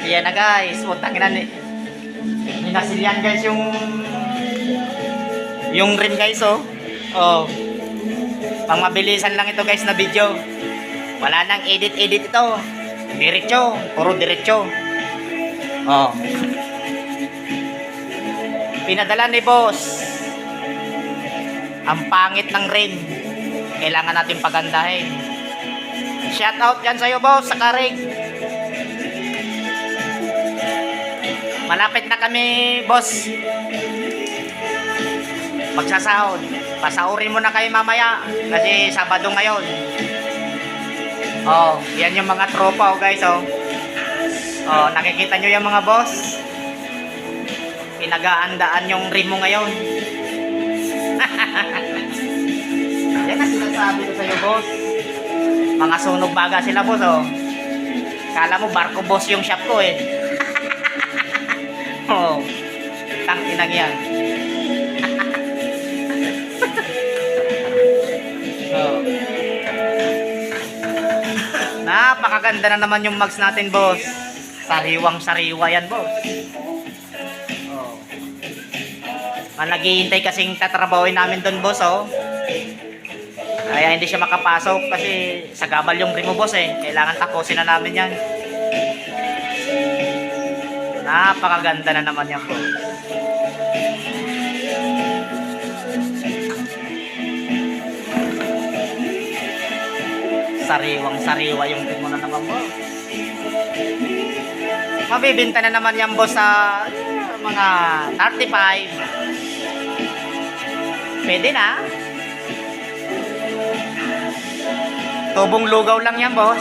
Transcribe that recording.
Yan na guys, utang ina ni. Minasilyan guys yung rim guys oh. Oh. Pang mabilisan lang ito guys na video. Wala nang edit ito. Diretso, puro diretso. Oh. Pinadala ni boss. Ang pangit ng rim. Kailangan natin pagandahin. Shout out yan sa'yo boss sa Karig. Malapit na kami boss. Magsasahod. Pasaurin mo na kayo mamaya. Kasi Sabado ngayon. Oh, yan yung mga tropa oh guys oh. Oh, nakikita nyo yung mga boss. Pinagaandaan yung rim mo ngayon. Yan ang sinasabi ko sa'yo boss. Mga sunog baga sila boss oh. Kala mo barko boss yung shop ko eh. Oh, tangkinang yan. Oh. Napakaganda na naman yung mugs natin boss. Sariwang sariwa yan boss. Oh. Naghihintay kasing tatrabawin namin doon boss oh. Kaya hindi siya makapasok kasi sagabal yung rim mo boss eh. Kailangan tapusin na namin yan. Napakaganda na naman yan boss. Sariwang sariwa yung rim mo na naman boss. Mabibinta na naman yan boss sa mga 35. Pwede na. Tubong lugaw lang yan boss.